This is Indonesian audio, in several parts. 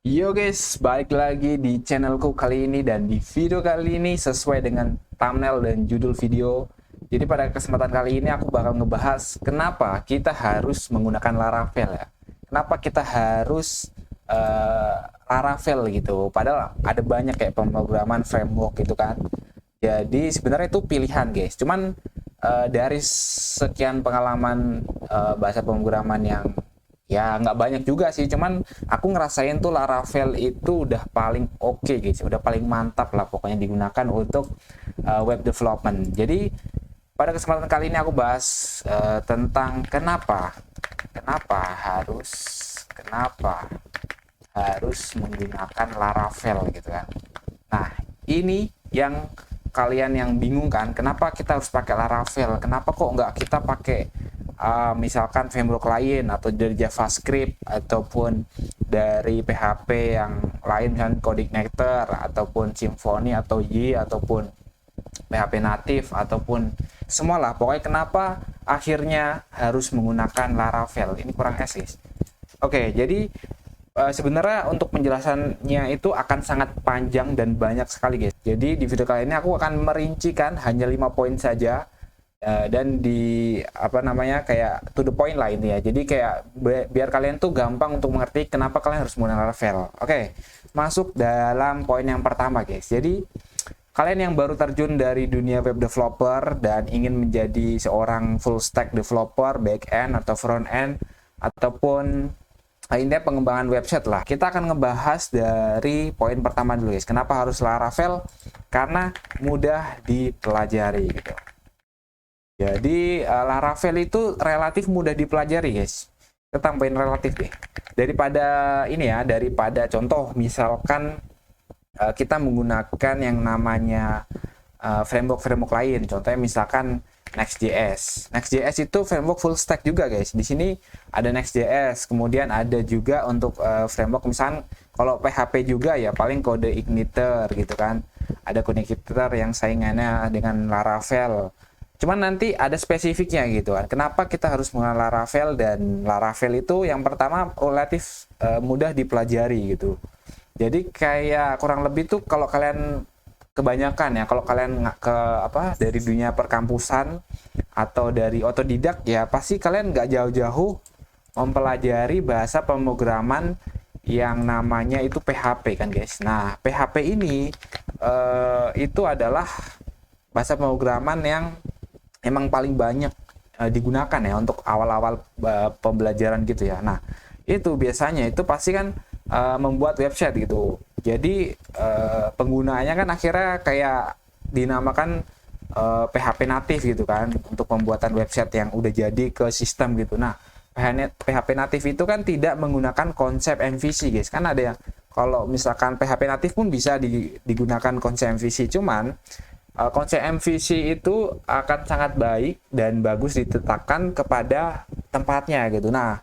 Yo guys, balik lagi di channelku kali ini dan di video kali ini sesuai dengan thumbnail dan judul video. Jadi pada kesempatan kali ini aku bakal ngebahas kenapa kita harus menggunakan Laravel ya. Kenapa kita harus Laravel gitu. Padahal ada banyak kayak pemrograman framework gitu kan. Jadi sebenarnya itu pilihan guys. Cuman dari sekian pengalaman bahasa pemrograman yang ya nggak banyak juga sih, cuman aku ngerasain tuh Laravel itu udah paling oke guys, udah paling mantap lah pokoknya digunakan untuk web development. Jadi pada kesempatan kali ini aku bahas tentang kenapa harus menggunakan Laravel gitu kan. Nah, ini yang kalian yang bingung kan, kenapa kita harus pakai Laravel? Kenapa kok nggak kita pakai misalkan framework lain atau dari JavaScript ataupun dari PHP yang lain, misalkan Codeigniter ataupun Symfony atau Y ataupun PHP native ataupun semualah, pokoknya kenapa akhirnya harus menggunakan Laravel? Ini kurang esis. Oke, jadi sebenarnya untuk penjelasannya itu akan sangat panjang dan banyak sekali guys. Jadi di video kali ini aku akan merincikan hanya 5 poin saja, dan di apa namanya kayak to the point lah ini ya. Jadi kayak biar kalian tuh gampang untuk mengerti kenapa kalian harus menggunakan Laravel. Oke, masuk dalam poin yang pertama guys. Jadi kalian yang baru terjun dari dunia web developer dan ingin menjadi seorang full stack developer, back end atau front end ataupun intinya pengembangan website lah. Kita akan ngebahas dari poin pertama dulu guys. Kenapa harus Laravel? Karena mudah dipelajari gitu. Jadi Laravel itu relatif mudah dipelajari guys. Kita tambahin relatif deh. Daripada contoh misalkan kita menggunakan yang namanya framework lain. Contohnya misalkan Next.js. Next.js itu framework full stack juga guys. Di sini ada Next.js, kemudian ada juga untuk framework misalkan kalau PHP juga ya paling Codeigniter gitu kan. Ada Codeigniter yang saingannya dengan Laravel. Cuman nanti ada spesifiknya gitu kan. Kenapa kita harus menggunakan Laravel, dan Laravel itu yang pertama relatif mudah dipelajari gitu. Jadi kayak kurang lebih tuh kalau kalian kebanyakan ya, kalau kalian ke apa dari dunia perkampusan atau dari otodidak ya pasti kalian nggak jauh-jauh mempelajari bahasa pemrograman yang namanya itu PHP kan guys. Nah PHP ini itu adalah bahasa pemrograman yang emang paling banyak digunakan ya untuk awal-awal pembelajaran gitu ya. Nah itu biasanya itu pasti kan membuat website gitu. Jadi penggunaannya kan akhirnya kayak dinamakan PHP natif gitu kan untuk pembuatan website yang udah jadi ke sistem gitu. Nah PHP natif itu kan tidak menggunakan konsep MVC guys. Kan ada yang kalau misalkan PHP natif pun bisa digunakan konsep MVC, cuman konsep MVC itu akan sangat baik dan bagus ditetapkan kepada tempatnya gitu. Nah,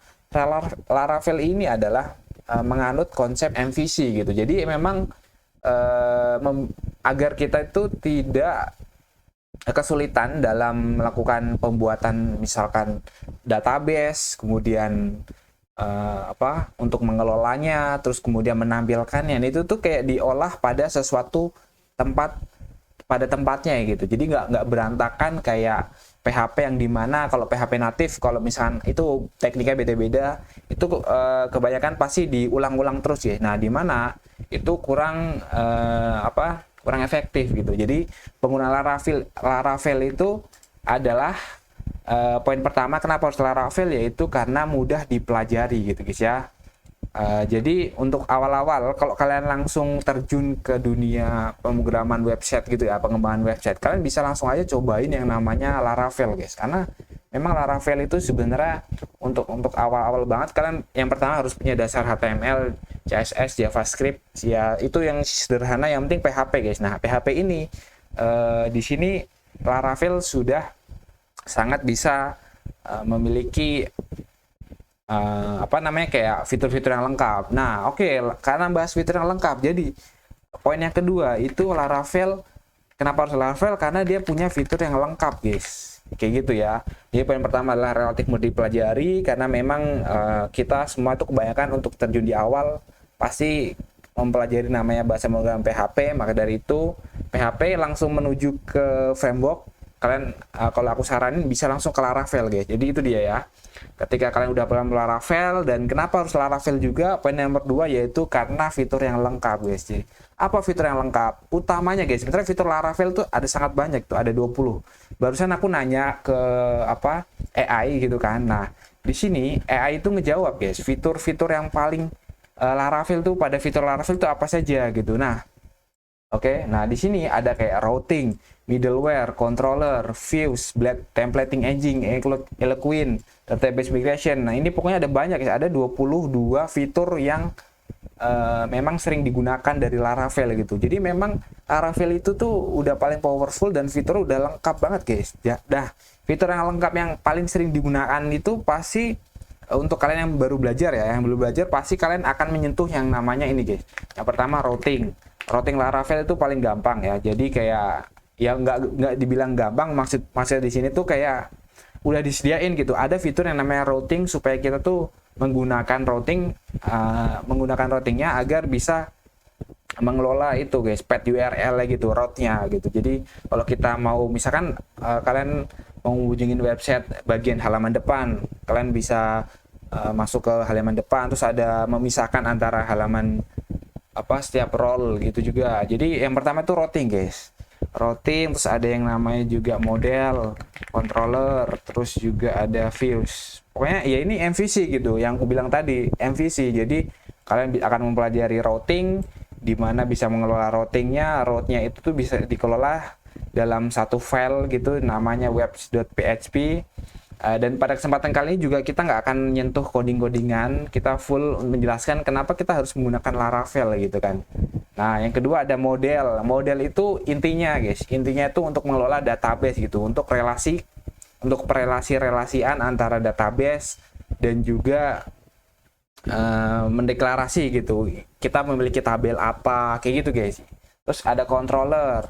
Laravel ini adalah menganut konsep MVC gitu. Jadi memang agar kita itu tidak kesulitan dalam melakukan pembuatan misalkan database, kemudian untuk mengelolanya, terus kemudian menampilkannya, itu tuh kayak diolah pada sesuatu tempat pada tempatnya gitu. Jadi nggak berantakan kayak PHP yang dimana kalau PHP natif kalau misalkan itu tekniknya beda-beda itu kebanyakan pasti diulang-ulang terus ya. Nah dimana itu kurang efektif gitu. Jadi pengguna Laravel itu adalah poin pertama kenapa harus Laravel, yaitu karena mudah dipelajari gitu guys ya. Jadi untuk awal-awal kalau kalian langsung terjun ke dunia pemrograman website gitu ya, pengembangan website, kalian bisa langsung aja cobain yang namanya Laravel guys. Karena memang Laravel itu sebenarnya untuk awal-awal banget kalian yang pertama harus punya dasar HTML, CSS, JavaScript ya, itu yang sederhana, yang penting PHP guys. Nah PHP ini di sini Laravel sudah sangat bisa memiliki kayak fitur-fitur yang lengkap. Nah, karena bahas fitur yang lengkap, jadi poin yang kedua itu Laravel. Kenapa harus Laravel? Karena dia punya fitur yang lengkap, guys. Kayak gitu ya. Jadi poin pertama adalah relatif mudah dipelajari karena memang kita semua itu kebanyakan untuk terjun di awal pasti mempelajari namanya bahasa pemrograman PHP. Maka dari itu PHP langsung menuju ke framework. Kalian kalau aku saranin bisa langsung ke Laravel guys. Jadi itu dia ya. Ketika kalian udah paham Laravel, dan kenapa harus Laravel juga, poin nomor 2 yaitu karena fitur yang lengkap guys. Jadi apa fitur yang lengkap? Utamanya guys, sebenarnya fitur Laravel tuh ada sangat banyak tuh, ada 20. Barusan aku nanya ke AI gitu kan. Nah, di sini AI itu ngejawab guys, fitur-fitur yang paling Laravel tuh, pada fitur Laravel tuh apa saja gitu. Nah, oke, nah di sini ada kayak routing, middleware, controller, views, blade templating engine, Eloquent, database migration. Nah, ini pokoknya ada banyak ya, ada 22 fitur yang memang sering digunakan dari Laravel gitu. Jadi memang Laravel itu tuh udah paling powerful dan fitur udah lengkap banget guys. Ya, dah, fitur yang lengkap yang paling sering digunakan itu pasti untuk kalian yang baru belajar ya, yang belum belajar pasti kalian akan menyentuh yang namanya ini guys. Yang pertama routing. Routing Laravel itu paling gampang ya. Jadi kayak ya nggak dibilang gampang, maksud di sini tuh kayak udah disediain gitu. Ada fitur yang namanya routing supaya kita tuh menggunakan routingnya agar bisa mengelola itu guys, path URL gitu, route-nya gitu. Jadi kalau kita mau misalkan kalian mau mengunjungi website bagian halaman depan, kalian bisa masuk ke halaman depan, terus ada memisahkan antara halaman setiap role gitu juga. Jadi yang pertama itu routing guys, routing, terus ada yang namanya juga model, controller, terus juga ada views. Pokoknya ya ini MVC gitu, yang aku bilang tadi MVC. Jadi kalian akan mempelajari routing, di mana bisa mengelola routingnya. Route-nya itu tuh bisa dikelola dalam satu file gitu, namanya webs.php. Dan pada kesempatan kali ini juga kita nggak akan nyentuh coding-codingan, kita full menjelaskan kenapa kita harus menggunakan Laravel gitu kan. Nah, yang kedua ada model. Model itu intinya guys, intinya itu untuk mengelola database gitu, untuk relasian antara database dan juga mendeklarasi gitu. Kita memiliki tabel apa, kayak gitu guys. Terus ada controller.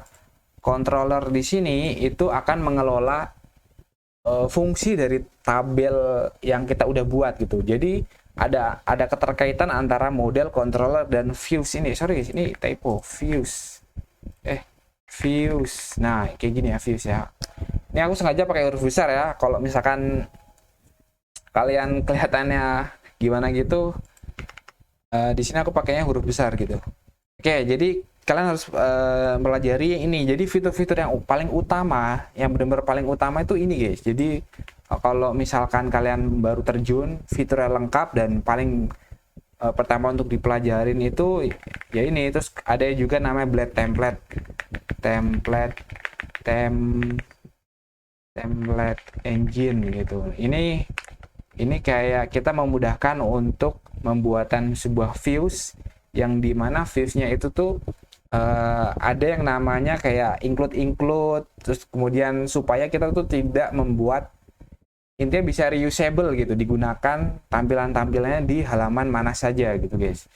Controller di sini itu akan mengelola fungsi dari tabel yang kita udah buat gitu. Jadi ada keterkaitan antara model, controller, dan views ini. Sorry guys, ini typo, views. Views. Nah, kayak gini ya views ya. Ini aku sengaja pakai huruf besar ya. Kalau misalkan kalian kelihatannya gimana gitu, di sini aku pakainya huruf besar gitu. Oke, jadi kalian harus pelajari ini. Jadi fitur-fitur yang paling utama, yang benar-benar paling utama itu ini guys. Jadi kalau misalkan kalian baru terjun, fiturnya lengkap dan paling pertama untuk dipelajarin itu ya ini. Terus ada juga namanya blade template engine gitu. Ini kayak kita memudahkan untuk membuatan sebuah views, yang dimana viewsnya itu tuh ada yang namanya kayak include, terus kemudian supaya kita tuh tidak membuat, intinya bisa reusable gitu, digunakan tampilannya di halaman mana saja gitu guys.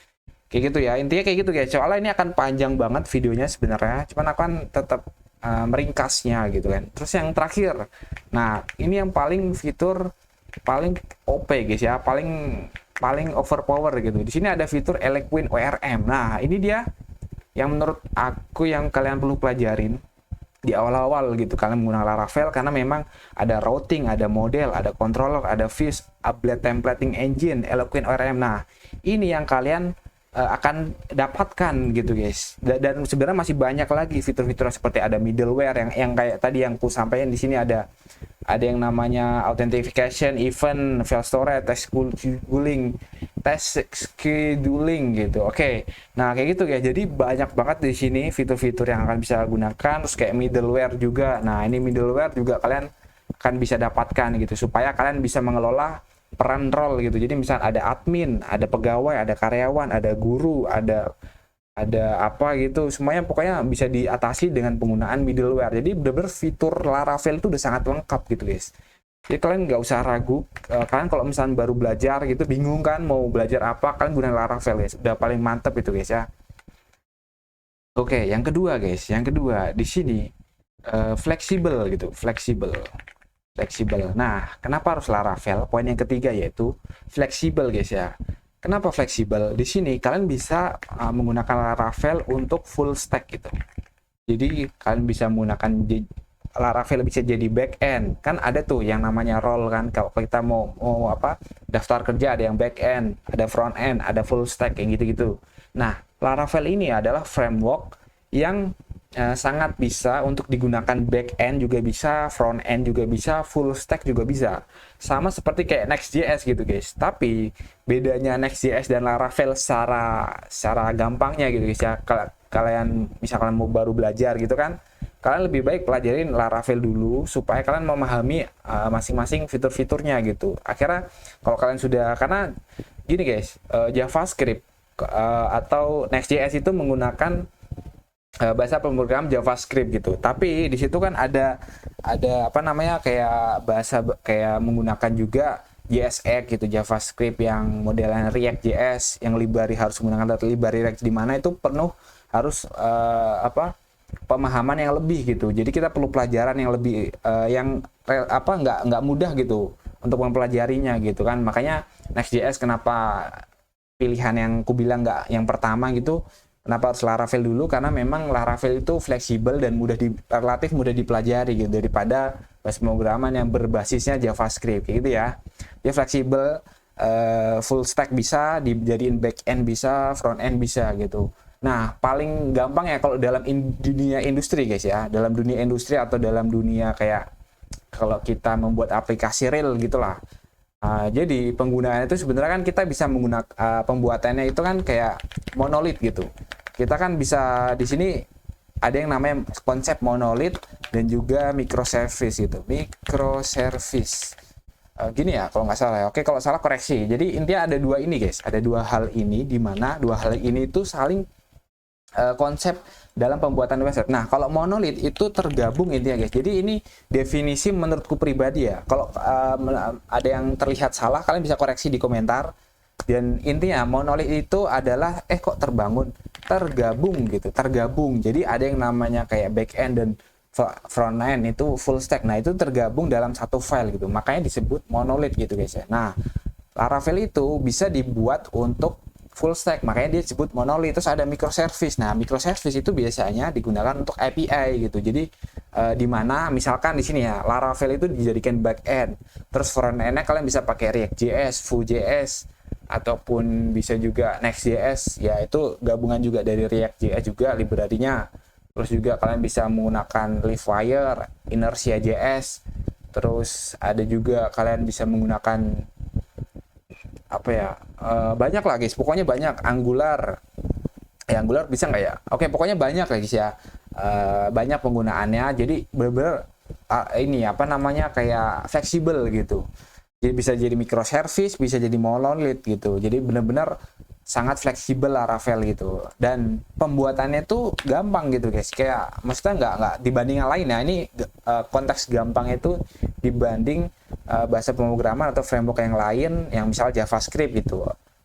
Kayak gitu ya, intinya kayak gitu guys. Soalnya ini akan panjang banget videonya sebenarnya, cuman aku kan tetap meringkasnya gitu kan. Terus yang terakhir, nah ini yang paling fitur paling OP guys ya, paling overpower gitu. Di sini ada fitur Eloquent ORM. Nah, ini dia yang menurut aku yang kalian perlu pelajarin di awal-awal gitu kalian menggunakan Laravel, karena memang ada routing, ada model, ada controller, ada views, blade templating engine, Eloquent ORM. Nah, ini yang kalian akan dapatkan gitu guys. Dan sebenarnya masih banyak lagi fitur-fitur seperti ada middleware yang kayak tadi yang ku sampaikan. Di sini ada yang namanya authentication, event, file storage, test scheduling gitu. Oke. Nah, kayak gitu guys. Jadi banyak banget di sini fitur-fitur yang akan bisa gunakan. Terus kayak middleware juga. Nah, ini middleware juga kalian akan bisa dapatkan gitu supaya kalian bisa mengelola peran role gitu. Jadi misal ada admin, ada pegawai, ada karyawan, ada guru, ada apa gitu, semuanya pokoknya bisa diatasi dengan penggunaan middleware. Jadi bener-bener fitur Laravel itu udah sangat lengkap gitu guys. Jadi kalian nggak usah ragu. Kalian kalau misalnya baru belajar gitu, bingung kan mau belajar apa, kalian gunakan Laravel guys, udah paling mantep itu guys ya. Oke, yang kedua guys, di sini fleksibel gitu, fleksibel. Nah, kenapa harus Laravel? Poin yang ketiga yaitu fleksibel guys ya. Kenapa fleksibel? Di sini kalian bisa menggunakan Laravel untuk full stack gitu. Jadi kalian bisa menggunakan Laravel bisa jadi back end. Kan ada tuh yang namanya role kan. Kalau kita mau apa? Daftar kerja ada yang back end, ada front end, ada full stack kayak gitu-gitu. Nah, Laravel ini adalah framework yang sangat bisa untuk digunakan back end juga bisa, front end juga bisa, full stack juga bisa. Sama seperti kayak Next.js gitu guys. Tapi bedanya Next.js dan Laravel secara gampangnya gitu guys ya. Kalau kalian misalkan mau baru belajar gitu kan, kalian lebih baik pelajarin Laravel dulu supaya kalian memahami masing-masing fitur-fiturnya gitu. Akhirnya kalau kalian sudah, karena gini guys, JavaScript atau Next.js itu menggunakan bahasa pemrogram JavaScript gitu. Tapi di situ kan ada apa namanya kayak bahasa kayak menggunakan juga JSX gitu, JavaScript yang modelan React.js yang library harus menggunakan library React, di mana itu penuh harus apa pemahaman yang lebih gitu. Jadi kita perlu pelajaran yang lebih yang apa nggak mudah gitu untuk mempelajarinya gitu kan. Makanya Next.js kenapa pilihan yang ku bilang nggak yang pertama gitu. Kenapa harus Laravel dulu? Karena memang Laravel itu fleksibel dan relatif mudah dipelajari gitu daripada bahasa pemrograman yang berbasisnya JavaScript gitu ya. Dia fleksibel, full stack bisa, dijadiin back end bisa, front end bisa gitu. Nah, paling gampang ya kalau dalam dunia industri guys ya, dalam dunia industri atau dalam dunia kayak kalau kita membuat aplikasi real gitulah. Jadi penggunaannya itu sebenarnya kan kita bisa menggunakan pembuatannya itu kan kayak monolit gitu. Kita kan bisa di sini ada yang namanya konsep monolit dan juga microservice gitu. Microservice. Gini ya kalau nggak salah ya. Oke, kalau salah koreksi. Jadi intinya ada dua ini guys. Ada dua hal ini di mana dua hal ini itu saling konsep dalam pembuatan website. Nah, kalau monolit itu tergabung intinya guys. Jadi ini definisi menurutku pribadi ya. Kalau ada yang terlihat salah, kalian bisa koreksi di komentar. Dan intinya monolit itu adalah kok tergabung gitu, tergabung. Jadi ada yang namanya kayak back end dan front end itu full stack. Nah, itu tergabung dalam satu file gitu. Makanya disebut monolit gitu guys ya. Nah, Laravel itu bisa dibuat untuk full stack, makanya dia disebut monolith. Terus ada microservice. Nah, microservice itu biasanya digunakan untuk API gitu. Jadi di mana misalkan di sini ya Laravel itu dijadikan back end, terus front end-nya kalian bisa pakai React.js, Vue.js, ataupun bisa juga Next.js, ya itu gabungan juga dari React.js juga library-nya. Terus juga kalian bisa menggunakan Livewire, Inertia.js. Terus ada juga kalian bisa menggunakan apa ya, banyak lah guys, pokoknya banyak. Angular Angular bisa nggak ya? Oke, pokoknya banyak lah guys ya, banyak penggunaannya. Jadi bener-bener ini apa namanya kayak fleksibel gitu. Jadi bisa jadi microservice, bisa jadi monolith gitu. Jadi bener-bener sangat fleksibel Laravel gitu. Dan pembuatannya tuh gampang gitu guys. Kayak maksudnya nggak dibanding yang lain. Nah ini konteks gampang itu dibanding bahasa pemrograman atau framework yang lain yang misal JavaScript gitu.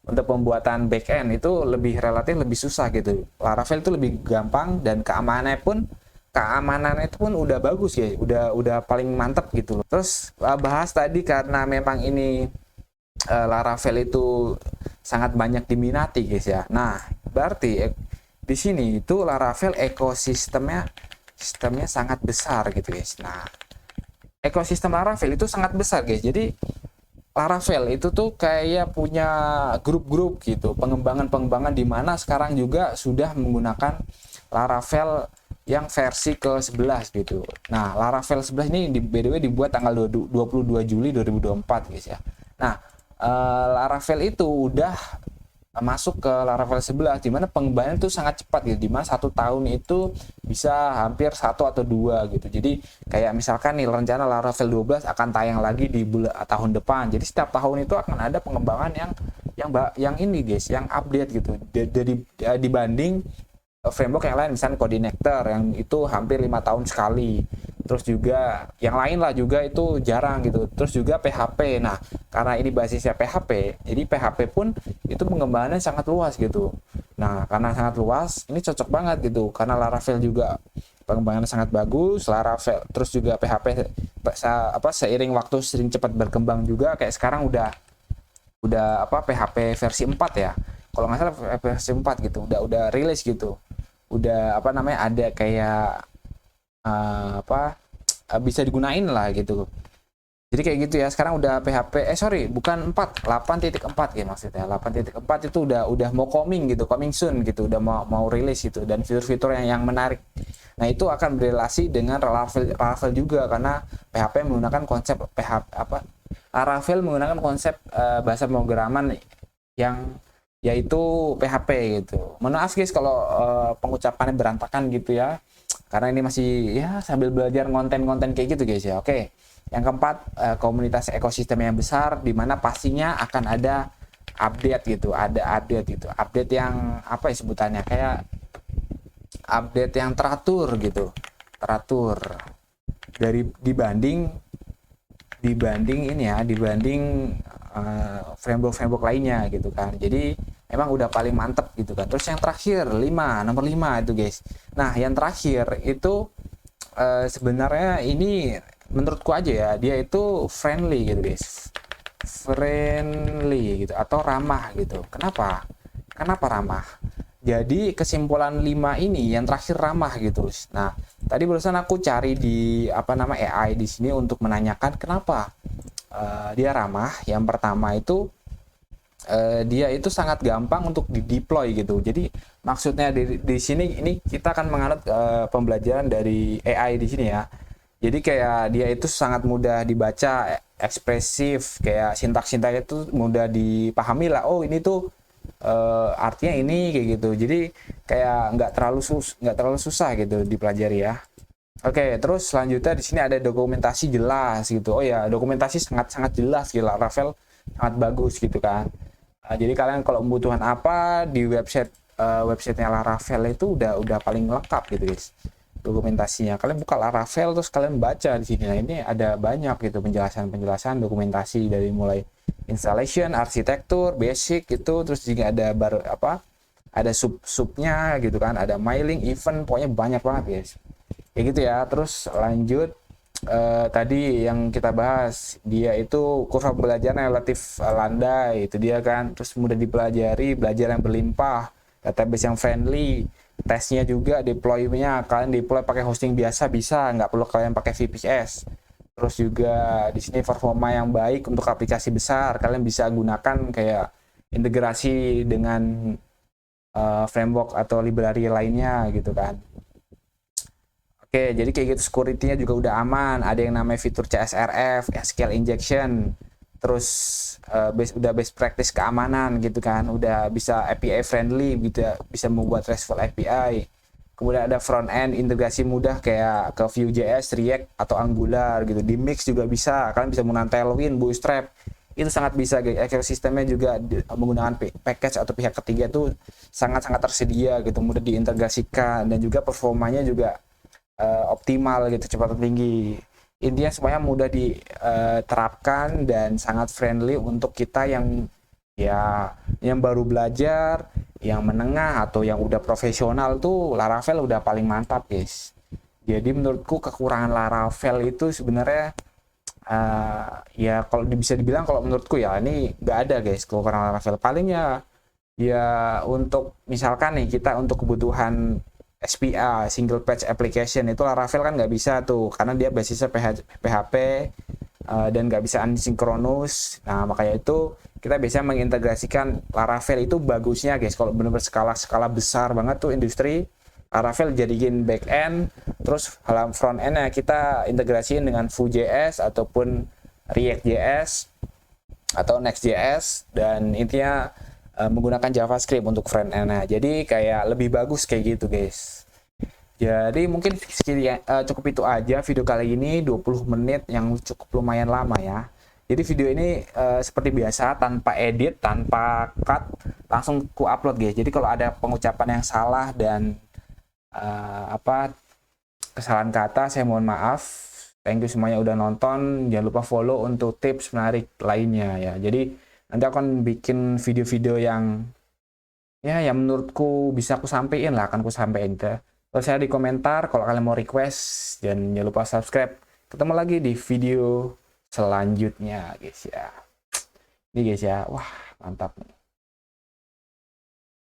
Untuk pembuatan backend itu lebih relatif lebih susah gitu. Laravel itu lebih gampang dan keamanannya itu pun udah bagus ya, udah paling mantap gitu loh. Terus bahas tadi karena memang ini Laravel itu sangat banyak diminati guys ya. Nah, berarti di sini itu Laravel ekosistemnya sangat besar gitu guys. Nah, ekosistem Laravel itu sangat besar guys. Jadi Laravel itu tuh kayak punya grup-grup gitu, pengembangan di mana sekarang juga sudah menggunakan Laravel yang versi ke-11 gitu. Nah, Laravel 11 ini by the way dibuat tanggal 22 Juli 2024 guys ya. Nah, Laravel itu udah masuk ke Laravel 11 di mana pengembangan itu sangat cepat gitu, di mana 1 tahun itu bisa hampir 1 atau 2 gitu. Jadi kayak misalkan nih rencana Laravel 12 akan tayang lagi di tahun depan. Jadi setiap tahun itu akan ada pengembangan yang ini guys, yang update gitu. Dari dibanding framework yang lain, misalnya Codinector yang itu hampir 5 tahun sekali. Terus juga yang lain lah juga itu jarang gitu. Terus juga PHP. Nah, karena ini basisnya PHP, jadi PHP pun itu pengembangannya sangat luas gitu. Nah, karena sangat luas, ini cocok banget gitu. Karena Laravel juga pengembangannya sangat bagus, Laravel terus juga PHP seiring waktu sering cepat berkembang juga. Kayak sekarang udah udah apa PHP versi 4 ya. Kalau nggak salah versi 4 gitu, udah rilis gitu. Udah apa namanya ada kayak bisa digunain lah gitu. Jadi kayak gitu ya. Sekarang udah PHP sorry, bukan 4, 8.4 ya maksudnya. 8.4 itu udah mau coming soon gitu, udah mau rilis gitu, dan fitur-fitur yang menarik. Nah, itu akan berrelasi dengan Laravel juga, karena PHP menggunakan konsep PHP Laravel menggunakan konsep bahasa pemrograman yang yaitu PHP gitu. Mohon maaf guys kalau pengucapannya berantakan gitu ya. Karena ini masih ya sambil belajar konten-konten kayak gitu guys ya. Oke. Yang keempat, komunitas ekosistem yang besar di mana pastinya akan ada update gitu, Update yang apa ya sebutannya? Kayak update yang teratur gitu. Teratur dari dibanding ini ya, framework lainnya gitu kan. Jadi emang udah paling mantep gitu kan. Terus yang terakhir nomor 5 itu guys. Nah, yang terakhir itu sebenarnya ini menurutku aja ya, dia itu friendly gitu guys. Friendly gitu atau ramah gitu. Kenapa ramah? Jadi kesimpulan 5 ini yang terakhir ramah gitu. Nah, tadi barusan aku cari di AI di sini untuk menanyakan kenapa dia ramah. Yang pertama itu dia itu sangat gampang untuk di-deploy gitu. Jadi maksudnya di sini ini kita akan menganut pembelajaran dari AI di sini ya. Jadi kayak dia itu sangat mudah dibaca, ekspresif, kayak sintak-sintak itu mudah dipahami lah. Oh, ini tuh artinya ini kayak gitu. Jadi kayak nggak terlalu susah gitu dipelajari ya. Oke, terus selanjutnya di sini ada dokumentasi jelas gitu. Oh ya, dokumentasi sangat jelas gitu. Laravel sangat bagus gitu kan. Jadi kalian kalau membutuhkan apa di websitenya Laravel itu udah paling lengkap gitu guys. Dokumentasinya. Kalian buka Laravel terus kalian baca di sini. Nah, ini ada banyak gitu penjelasan dokumentasi dari mulai installation, arsitektur, basic gitu, terus juga ada ada sub-subnya gitu kan, ada mailing, event, pokoknya banyak banget guys. Kayak gitu ya. Terus lanjut tadi yang kita bahas, dia itu kurva belajarnya relatif landai, itu dia kan. Terus mudah dipelajari, belajar yang berlimpah, database yang friendly, tesnya juga deploy-nya kalian deploy pakai hosting biasa bisa, nggak perlu kalian pakai VPS. Terus juga di sini performa yang baik untuk aplikasi besar, kalian bisa gunakan kayak integrasi dengan framework atau library lainnya gitu kan. Oke, jadi kayak gitu, security-nya juga udah aman. Ada yang namanya fitur CSRF, SQL injection. Terus udah best practice keamanan gitu kan. Udah bisa API friendly, bisa membuat RESTful API. Kemudian ada front end integrasi mudah kayak ke Vue.js, React atau Angular gitu. Di Mix juga bisa. Kalian bisa menggunakan Tailwind, Bootstrap. Itu sangat bisa guys. Ekosistemnya juga menggunakan package atau pihak ketiga itu sangat-sangat tersedia gitu, mudah diintegrasikan, dan juga performanya juga optimal gitu, cepat tinggi. Intinya semuanya mudah diterapkan dan sangat friendly untuk kita yang baru belajar, yang menengah atau yang udah profesional tuh Laravel udah paling mantap guys. Jadi menurutku kekurangan Laravel itu sebenarnya ya kalau bisa dibilang, kalau menurutku ya ini nggak ada guys kekurangan Laravel. Paling ya untuk misalkan nih kita untuk kebutuhan SPA, single page application, itu Laravel kan nggak bisa tuh karena dia basisnya PHP dan nggak bisa asynchronous. Nah, makanya itu kita bisa mengintegrasikan Laravel itu bagusnya guys kalau benar-benar skala besar banget tuh industri, Laravel jadiin back end, terus halaman front end kita integrasiin dengan Vue.js ataupun React.js atau Next.js, dan intinya menggunakan JavaScript untuk front end-nya. Jadi kayak lebih bagus kayak gitu guys. Jadi mungkin cukup itu aja video kali ini, 20 menit yang cukup lumayan lama ya. Jadi video ini seperti biasa, tanpa edit, tanpa cut, langsung ku upload guys. Jadi kalau ada pengucapan yang salah dan kesalahan kata, saya mohon maaf. Thank you semuanya udah nonton. Jangan lupa follow untuk tips menarik lainnya ya. Jadi nanti aku akan bikin video-video yang menurutku bisa aku sampaikan lah, akan aku sampaikan gitu. Terus saya di komentar kalau kalian mau request, dan jangan lupa subscribe. Ketemu lagi di video selanjutnya guys ya. Ini guys ya, wah mantap.